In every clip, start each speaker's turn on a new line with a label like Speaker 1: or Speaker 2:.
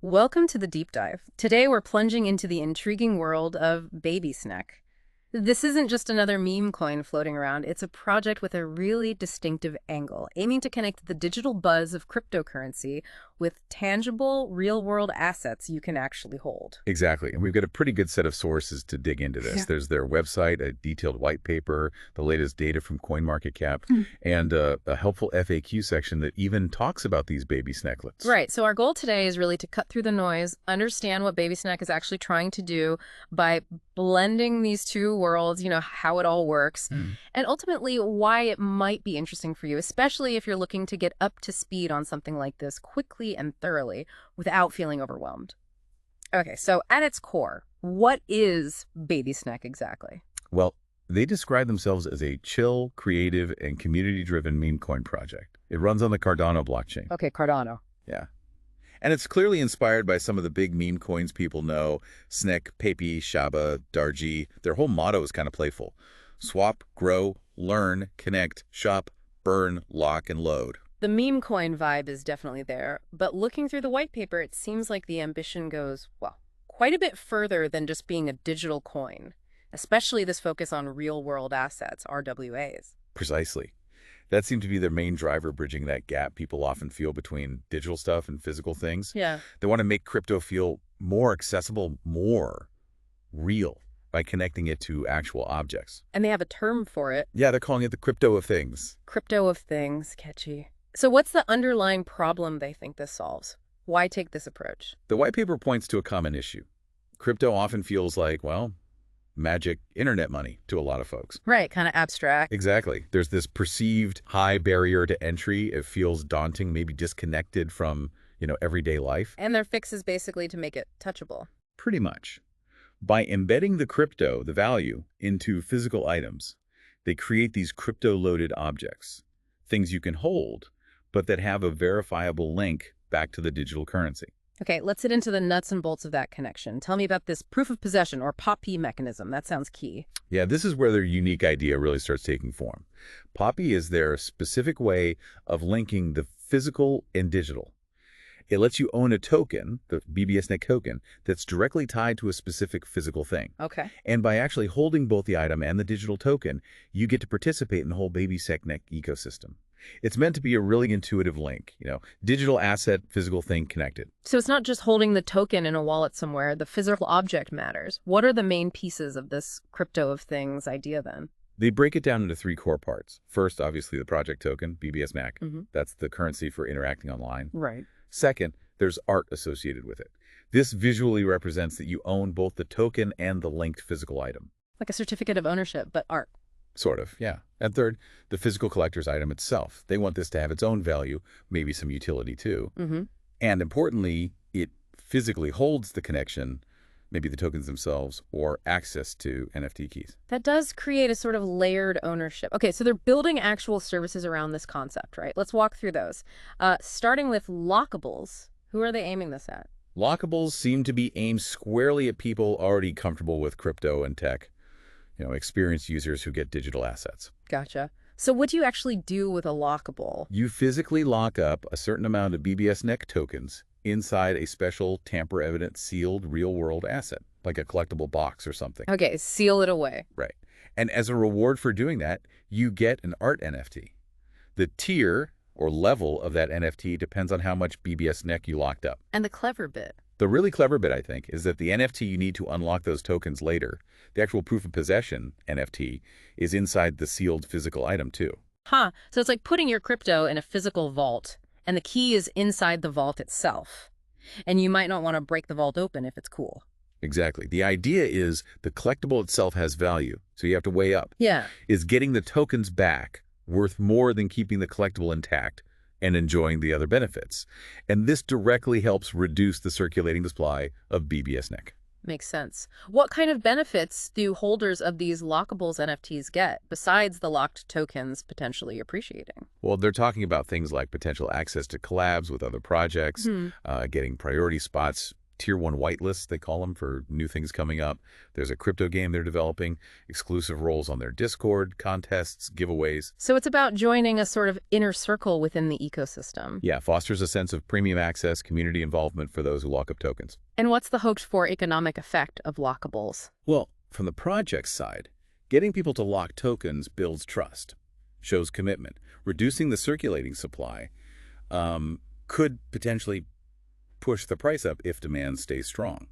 Speaker 1: Welcome to the deep dive. Today we're plunging into the intriguing world of BabySNEK. This isn't just another meme coin floating around, it's a project with a really distinctive angle, aiming to connect the digital buzz of cryptocurrency with tangible, real-world assets you can actually hold.
Speaker 2: Exactly. And we've got a pretty good set of sources to dig into this.
Speaker 1: Yeah.
Speaker 2: There's their website, a detailed white paper, the latest data from CoinMarketCap,
Speaker 1: Hmm.
Speaker 2: and a helpful FAQ section that even talks about these baby sneklets.
Speaker 1: Right, so our goal today is really to cut through the noise, understand what BabySNEK is actually trying to do by blending these two worlds, how it all works,
Speaker 2: Mm.
Speaker 1: and ultimately why it might be interesting for you, especially if you're looking to get up to speed on something like this quickly and thoroughly without feeling overwhelmed. Okay, so at its core, what is BabySNEK exactly?
Speaker 2: Well, they describe themselves as a chill, creative, and community-driven meme coin project. It runs on the Cardano blockchain.
Speaker 1: Okay, Cardano.
Speaker 2: Yeah. And it's clearly inspired by some of the big meme coins people know: SNEK, Pepe, Shaba, Darji. Their whole motto is kind of playful: swap, grow, learn, connect, shop, burn, lock, and load.
Speaker 1: The meme coin vibe is definitely there, but looking through the white paper, it seems like the ambition goes, well, quite a bit further than just being a digital coin, especially this focus on real-world assets, RWAs.
Speaker 2: Precisely. That seemed to be their main driver, bridging that gap people often feel between digital stuff and physical things.
Speaker 1: Yeah.
Speaker 2: They want to make crypto feel more accessible, more real, by connecting it to actual objects.
Speaker 1: And they have a term for it,
Speaker 2: Yeah, they're calling it the crypto of things.
Speaker 1: crypto of things, catchy. So what's the underlying problem they think this solves? Why take this approach?
Speaker 2: The white paper points to a common issue. Crypto often feels like, well, magic internet money to a lot of folks.
Speaker 1: Right, kind of abstract.
Speaker 2: Exactly. There's this perceived high barrier to entry. It feels daunting, maybe disconnected from, everyday life.
Speaker 1: And their fix is basically to make it touchable.
Speaker 2: Pretty much. By embedding the crypto, the value, into physical items, they create these crypto-loaded objects, things you can hold, but that have a verifiable link back to the digital currency.
Speaker 1: Okay, let's get into the nuts and bolts of that connection. Tell me about this proof of possession or POP mechanism. That sounds key.
Speaker 2: Yeah, this is where their unique idea really starts taking form. Poppy is their specific way of linking the physical and digital. It lets you own a token, the BabySNEK token, that's directly tied to a specific physical thing.
Speaker 1: Okay.
Speaker 2: And by actually holding both the item and the digital token, you get to participate in the whole BabySNEK ecosystem. It's meant to be a really intuitive link, digital asset, physical thing connected.
Speaker 1: So it's not just holding the token in a wallet somewhere, the physical object matters. What are the main pieces of this crypto of things idea then?
Speaker 2: They break it down into three core parts. First, obviously, the project token, BabySNEK.
Speaker 1: Mm-hmm.
Speaker 2: That's the currency for interacting online.
Speaker 1: Right.
Speaker 2: Second, there's art associated with it. This visually represents that you own both the token and the linked physical item.
Speaker 1: Like a certificate of ownership, but art.
Speaker 2: Sort of, yeah. And third, the physical collector's item itself. They want this to have its own value, maybe some utility too.
Speaker 1: Mm-hmm.
Speaker 2: And importantly, it physically holds the connection, maybe the tokens themselves, or access to NFT keys.
Speaker 1: That does create a sort of layered ownership. Okay, so they're building actual services around this concept, right? Let's walk through those. Starting with lockables. Who are they aiming this at?
Speaker 2: Lockables seem to be aimed squarely at people already comfortable with crypto and tech, experienced users who get digital assets.
Speaker 1: Gotcha. So what do you actually do with a lockable?
Speaker 2: You physically lock up a certain amount of BabySNEK tokens inside a special tamper-evident sealed real-world asset, like a collectible box or something.
Speaker 1: Okay, seal it away.
Speaker 2: Right. And as a reward for doing that, you get an art NFT. The tier or level of that NFT depends on how much BabySNEK you locked up.
Speaker 1: And the clever bit.
Speaker 2: The really clever bit, I think, is that the NFT you need to unlock those tokens later, the actual proof of possession NFT, is inside the sealed physical item too.
Speaker 1: Huh. So it's like putting your crypto in a physical vault, and the key is inside the vault itself. And you might not want to break the vault open if it's cool.
Speaker 2: Exactly. The idea is the collectible itself has value, so you have to weigh up.
Speaker 1: Yeah.
Speaker 2: Is getting the tokens back worth more than keeping the collectible intact and enjoying the other benefits? And this directly helps reduce the circulating supply of BabySNEK.
Speaker 1: Makes sense. What kind of benefits do holders of these lockables NFTs get, besides the locked tokens potentially appreciating?
Speaker 2: Well, they're talking about things like potential access to collabs with other projects, getting priority spots tier 1 whitelists, they call them, for new things coming up. There's a crypto game they're developing, exclusive roles on their Discord, contests, giveaways.
Speaker 1: So it's about joining a sort of inner circle within the ecosystem.
Speaker 2: Yeah, fosters a sense of premium access, community involvement for those who lock up tokens.
Speaker 1: And what's the hoped-for economic effect of lockables?
Speaker 2: Well, from the project side, getting people to lock tokens builds trust, shows commitment. Reducing the circulating supply could potentially push the price up if demand stays strong.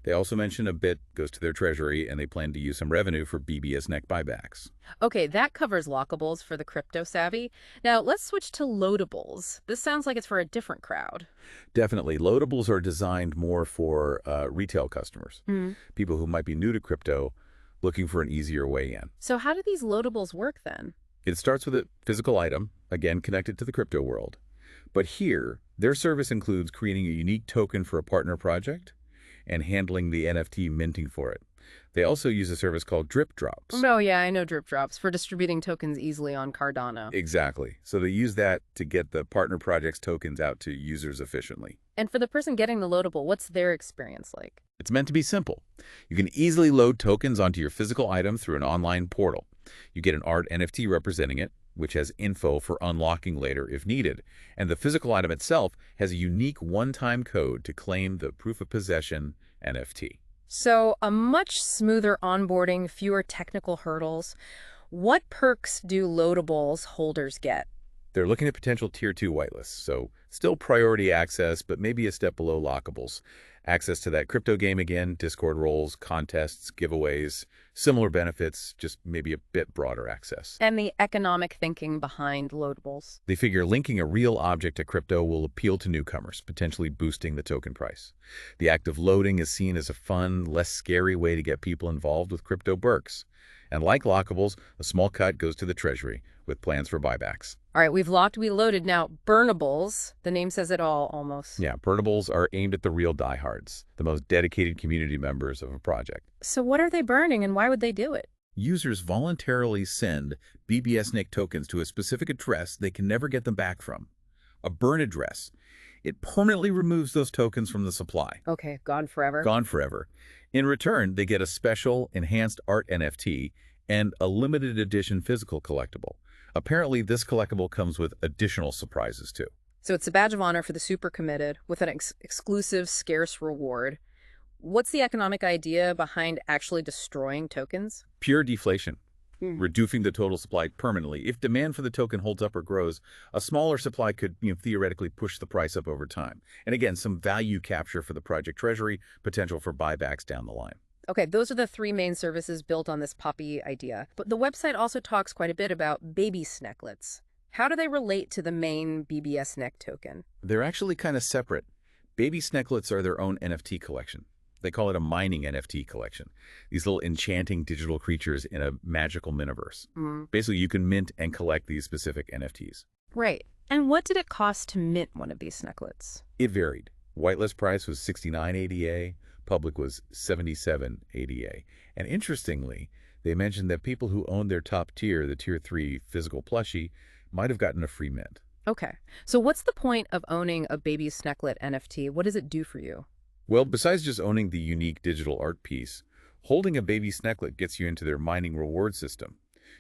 Speaker 2: They also mention a bit goes to their treasury, and they plan to use some revenue for BabySNEK buybacks.
Speaker 1: Okay, that covers lockables for the crypto savvy. Now let's switch to loadables. This sounds like it's for a different crowd.
Speaker 2: Definitely. Loadables are designed more for retail customers, people who might be new to crypto looking for an easier way in.
Speaker 1: So how do these loadables work then?
Speaker 2: It starts with a physical item, again connected to the crypto world. But here, their service includes creating a unique token for a partner project and handling the NFT minting for it. They also use a service called drip drops.
Speaker 1: Oh yeah, I know drip drops for distributing tokens easily on Cardano.
Speaker 2: Exactly. So they use that to get the partner project's tokens out to users efficiently.
Speaker 1: And for the person getting the loadable, what's their experience like?
Speaker 2: It's meant to be simple. You can easily load tokens onto your physical item through an online portal. You get an art NFT representing it, which has info for unlocking later if needed. And the physical item itself has a unique one-time code to claim the proof of possession NFT.
Speaker 1: So a much smoother onboarding, fewer technical hurdles. What perks do loadables holders get?
Speaker 2: They're looking at potential tier 2 whitelists, so still priority access, but maybe a step below lockables. Access to that crypto game again, Discord roles, contests, giveaways, similar benefits, just maybe a bit broader access.
Speaker 1: And the economic thinking behind loadables.
Speaker 2: They figure linking a real object to crypto will appeal to newcomers, potentially boosting the token price. The act of loading is seen as a fun, less scary way to get people involved with crypto perks. And like lockables, a small cut goes to the treasury, with plans for buybacks.
Speaker 1: All right, we've locked, we loaded. Now, burnables, the name says it all, almost.
Speaker 2: Yeah, burnables are aimed at the real diehards, the most dedicated community members of a project.
Speaker 1: So what are they burning and why would they do it?
Speaker 2: Users voluntarily send BabySNEK tokens to a specific address they can never get them back from. A burn address. It permanently removes those tokens from the supply.
Speaker 1: Okay, gone forever.
Speaker 2: Gone forever. In return, they get a special enhanced art NFT and a limited edition physical collectible. Apparently, this collectible comes with additional surprises, too.
Speaker 1: So it's a badge of honor for the super committed with an exclusive, scarce reward. What's the economic idea behind actually destroying tokens?
Speaker 2: Pure deflation, reducing the total supply permanently. If demand for the token holds up or grows, a smaller supply could theoretically push the price up over time. And again, some value capture for the project treasury, potential for buybacks down the line.
Speaker 1: Okay, those are the three main services built on this Poppy idea. But the website also talks quite a bit about BabySNEKLETS. How do they relate to the main BabySNEK token?
Speaker 2: They're actually kind of separate. BabySNEKLETS are their own NFT collection. They call it a mining NFT collection. These little enchanting digital creatures in a magical Miniverse. Basically, you can mint and collect these specific NFTs.
Speaker 1: Right. And what did it cost to mint one of these SNEKlets?
Speaker 2: It varied. Whitelist price was 69 ADA. Public was 77 ADA. And interestingly, they mentioned that people who owned their top tier, the tier 3 physical plushie, might have gotten a free mint.
Speaker 1: Okay. So what's the point of owning a BabySNEKlet NFT? What does it do for you?
Speaker 2: Well, besides just owning the unique digital art piece, holding a BabySNEKlet gets you into their mining reward system.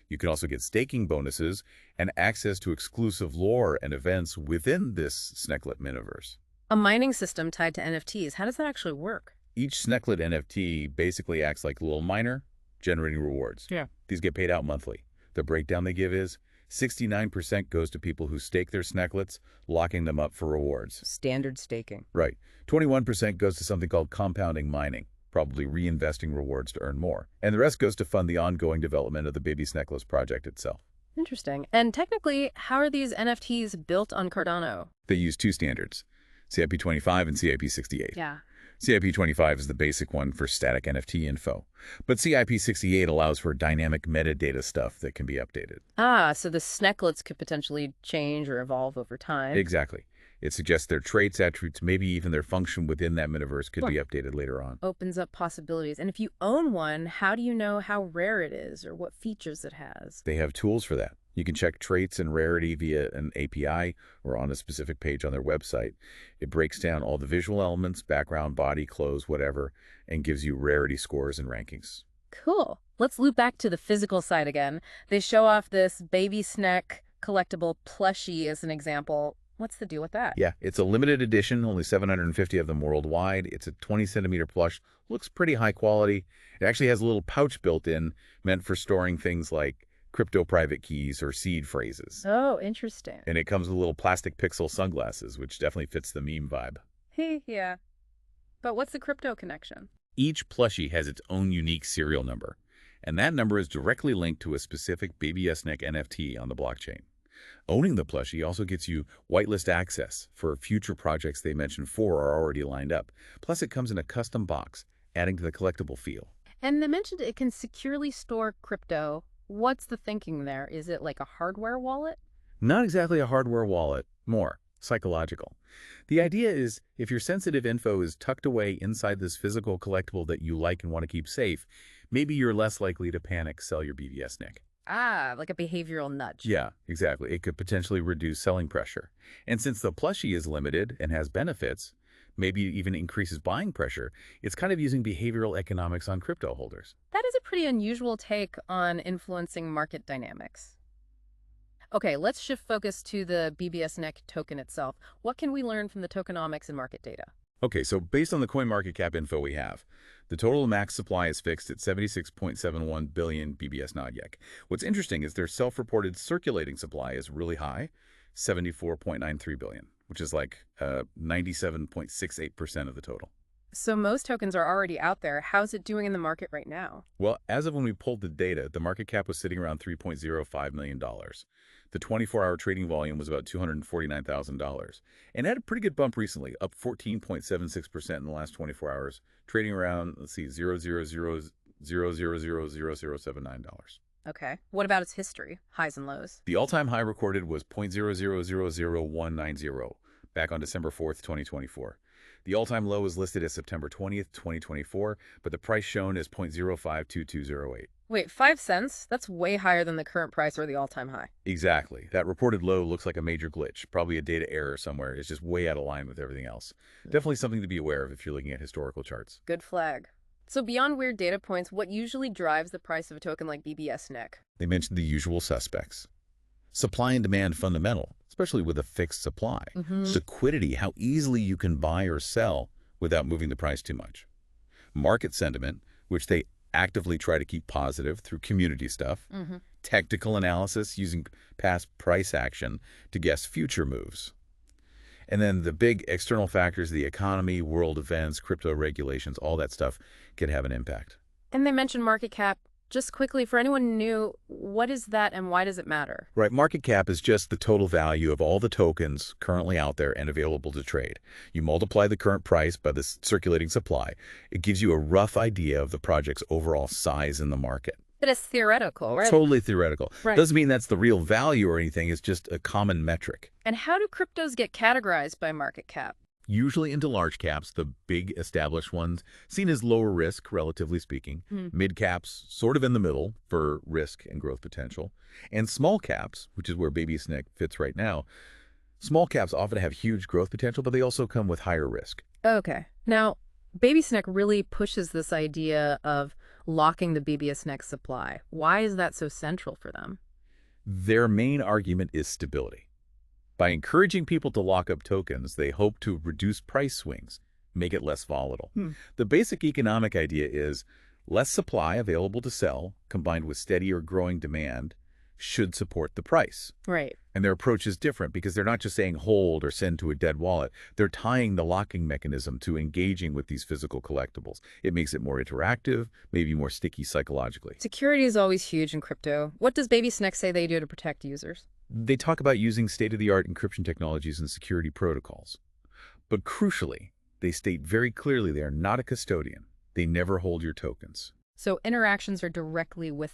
Speaker 2: You can also get staking bonuses and access to exclusive lore and events within this SNEKlet Miniverse.
Speaker 1: A mining system tied to NFTs. How does that actually work?
Speaker 2: Each SNEKlet NFT basically acts like a little miner, generating rewards.
Speaker 1: Yeah.
Speaker 2: These get paid out monthly. The breakdown they give is 69% goes to people who stake their SNEKlets, locking them up for rewards.
Speaker 1: Standard staking.
Speaker 2: Right. 21% goes to something called compounding mining, probably reinvesting rewards to earn more. And the rest goes to fund the ongoing development of the BabySNEKLETS project itself.
Speaker 1: Interesting. And technically, how are these NFTs built on Cardano?
Speaker 2: They use two standards, CIP25 and CIP68.
Speaker 1: Yeah.
Speaker 2: CIP25 is the basic one for static NFT info, but CIP68 allows for dynamic metadata stuff that can be updated.
Speaker 1: Ah, so the SNEKlets could potentially change or evolve over time.
Speaker 2: Exactly. It suggests their traits, attributes, maybe even their function within that metaverse could be updated later on.
Speaker 1: Opens up possibilities. And if you own one, how do you know how rare it is or what features it has?
Speaker 2: They have tools for that. You can check traits and rarity via an API or on a specific page on their website. It breaks down all the visual elements, background, body, clothes, whatever, and gives you rarity scores and rankings.
Speaker 1: Cool. Let's loop back to the physical side again. They show off this BabySNEK collectible plushie as an example. What's the deal with that?
Speaker 2: Yeah, it's a limited edition, only 750 of them worldwide. It's a 20-centimeter plush, looks pretty high quality. It actually has a little pouch built in, meant for storing things like crypto private keys or seed phrases.
Speaker 1: Oh, interesting.
Speaker 2: And it comes with little plastic pixel sunglasses, which definitely fits the meme vibe.
Speaker 1: Hey, yeah. But what's the crypto connection?
Speaker 2: Each plushie has its own unique serial number, and that number is directly linked to a specific BabySNEK NFT on the blockchain. Owning the plushie also gets you whitelist access for future projects they mentioned 4 are already lined up. Plus, it comes in a custom box, adding to the collectible feel.
Speaker 1: And they mentioned it can securely store crypto. What's the thinking there? Is it like a hardware wallet?
Speaker 2: Not exactly a hardware wallet, more psychological. The idea is if your sensitive info is tucked away inside this physical collectible that you like and want to keep safe, maybe you're less likely to panic sell your BabySNEK.
Speaker 1: Ah, like a behavioral nudge.
Speaker 2: Yeah, exactly. It could potentially reduce selling pressure. And since the plushie is limited and has benefits, maybe even increases buying pressure, it's kind of using behavioral economics on crypto holders.
Speaker 1: That is a pretty unusual take on influencing market dynamics. Okay, let's shift focus to the BabySNEK token itself. What can we learn from the tokenomics and market data?
Speaker 2: Okay, so based on the CoinMarketCap info we have, the total max supply is fixed at 76.71 billion BBS-NODYEK. What's interesting is their self-reported circulating supply is really high, 74.93 billion, which is like 97.68% of the total.
Speaker 1: So most tokens are already out there. How's it doing in the market right now?
Speaker 2: Well, as of when we pulled the data, the market cap was sitting around $3.05 million. The 24-hour trading volume was about $249,000 and had a pretty good bump recently, up 14.76% in the last 24 hours, trading around, let's see, $0.000000079.
Speaker 1: Okay. What about its history, highs and lows?
Speaker 2: The all-time high recorded was $0.0000190 back on December 4th, 2024. The all-time low was listed as September 20th, 2024, but the price shown is $0.052208.
Speaker 1: Wait, 5 cents? That's way higher than the current price or the all-time high.
Speaker 2: Exactly. That reported low looks like a major glitch, probably a data error somewhere. It's just way out of line with everything else. Definitely something to be aware of if you're looking at historical charts.
Speaker 1: Good flag. So beyond weird data points, what usually drives the price of a token like BabySNEK?
Speaker 2: They mentioned the usual suspects. Supply and demand fundamental, especially with a fixed supply. Liquidity, how easily you can buy or sell without moving the price too much. Market sentiment, which they actively try to keep positive through community stuff. Technical analysis, using past price action to guess future moves. And then the big external factors, the economy, world events, crypto regulations, all that stuff can have an impact.
Speaker 1: And they mentioned market cap. Just quickly, for anyone new, what is that and why does it matter?
Speaker 2: Right, market cap is just the total value of all the tokens currently out there and available to trade. You multiply the current price by the circulating supply. It gives you a rough idea of the project's overall size in the market.
Speaker 1: But it's theoretical, right?
Speaker 2: Totally theoretical.
Speaker 1: Right.
Speaker 2: Doesn't mean that's the real value or anything. It's just a common metric.
Speaker 1: And how do cryptos get categorized by market cap?
Speaker 2: Usually into large caps, the big established ones, seen as lower risk, relatively speaking. Mid caps, sort of in the middle for risk and growth potential. And small caps, which is where BabySNEK fits right now, small caps often have huge growth potential, but they also come with higher risk.
Speaker 1: Okay. Now, BabySNEK really pushes this idea of locking the BabySNEK supply. Why is that so central for them?
Speaker 2: Their main argument is stability. By encouraging people to lock up tokens, they hope to reduce price swings, make it less volatile. The basic economic idea is less supply available to sell, combined with steady or growing demand, should support the price.
Speaker 1: Right.
Speaker 2: And their approach is different because they're not just saying hold or send to a dead wallet. They're tying the locking mechanism to engaging with these physical collectibles. It makes it more interactive, maybe more sticky psychologically.
Speaker 1: Security is always huge in crypto. What does BabySNEK say they do to protect users?
Speaker 2: They talk about using state-of-the-art encryption technologies and security protocols. But crucially, they state very clearly they are not a custodian. They never hold your tokens.
Speaker 1: So interactions are directly with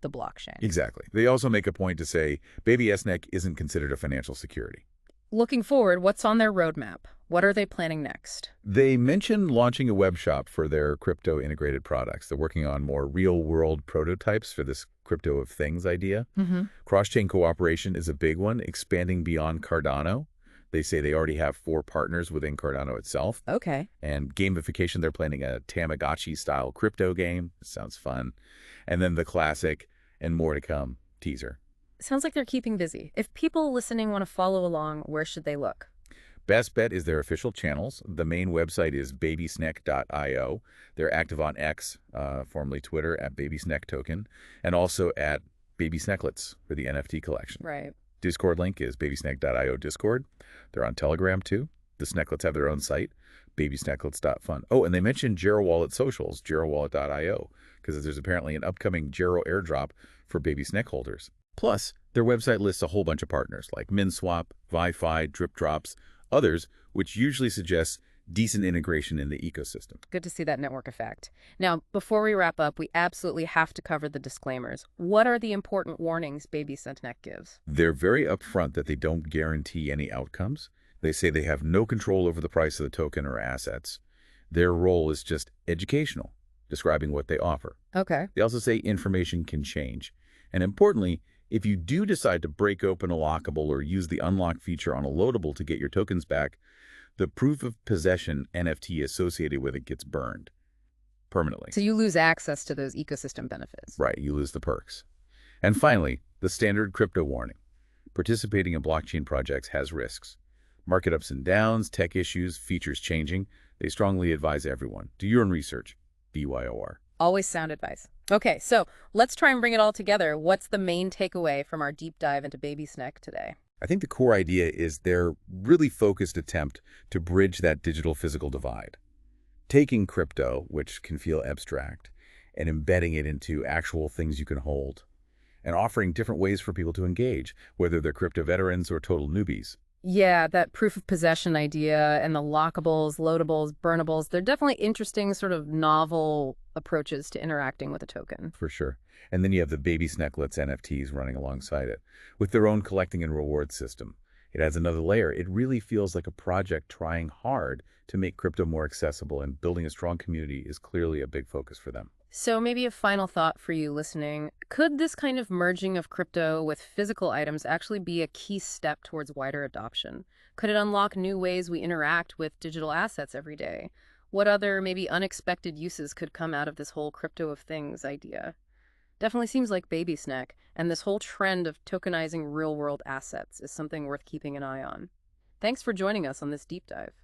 Speaker 1: the blockchain.
Speaker 2: Exactly. They also make a point to say BabySNEK isn't considered a financial security.
Speaker 1: Looking forward, what's on their roadmap? What are they planning next?
Speaker 2: They mentioned launching a web shop for their crypto integrated products. They're working on more real-world prototypes for this crypto of things idea.
Speaker 1: Mm-hmm.
Speaker 2: Cross-chain cooperation is a big one, expanding beyond Cardano. They say they already have 4 partners within Cardano itself.
Speaker 1: Okay.
Speaker 2: And gamification, they're planning a Tamagotchi-style crypto game. Sounds fun. And then the classic, and more to come, teaser.
Speaker 1: Sounds like they're keeping busy. If people listening want to follow along, where should they look?
Speaker 2: Best bet is their official channels. The main website is BabySNEK.io. They're active on X, formerly Twitter, at BabySNEKtoken, and also at BabySNEKLETS for the NFT collection.
Speaker 1: Right.
Speaker 2: Discord link is BabySNEK.io Discord. They're on Telegram, too. The Sneklets have their own site, BabySNEKlets.fun. Oh, and they mentioned Gero Wallet socials, GeroWallet.io, because there's apparently an upcoming Gero airdrop for BabySNEK holders. Plus, their website lists a whole bunch of partners like MinSwap, Wi-Fi, DripDrops, others, which usually suggests decent integration in the ecosystem.
Speaker 1: Good to see that network effect. Now, before we wrap up, we absolutely have to cover the disclaimers. What are the important warnings BabySNEK gives?
Speaker 2: They're very upfront that they don't guarantee any outcomes. They say they have no control over the price of the token or assets. Their role is just educational, describing what they offer.
Speaker 1: Okay.
Speaker 2: They also say information can change. And importantly, if you do decide to break open a lockable or use the unlock feature on a loadable to get your tokens back, the proof of possession NFT associated with it gets burned permanently.
Speaker 1: So you lose access to those ecosystem benefits.
Speaker 2: Right, you lose the perks. And finally, the standard crypto warning. Participating in blockchain projects has risks. Market ups and downs, tech issues, features changing. They strongly advise everyone. Do your own research. BYOR.
Speaker 1: Always sound advice. Okay, so let's try and bring it all together. What's the main takeaway from our deep dive into BabySNEK today?
Speaker 2: I think the core idea is their really focused attempt to bridge that digital-physical divide. Taking crypto, which can feel abstract, and embedding it into actual things you can hold, and offering different ways for people to engage, whether they're crypto veterans or total newbies.
Speaker 1: Yeah, that proof of possession idea and the lockables, loadables, burnables, they're definitely interesting, sort of novel approaches to interacting with a token.
Speaker 2: For sure. And then you have the BabySNEKLETS NFTs running alongside it, with their own collecting and reward system. It adds another layer. It really feels like a project trying hard to make crypto more accessible, and building a strong community is clearly a big focus for them.
Speaker 1: So maybe a final thought for you listening. Could this kind of merging of crypto with physical items actually be a key step towards wider adoption? Could it unlock new ways we interact with digital assets every day? What other, maybe unexpected uses could come out of this whole crypto of things idea? Definitely seems like BabySNEK, and this whole trend of tokenizing real-world assets is something worth keeping an eye on. Thanks for joining us on this deep dive.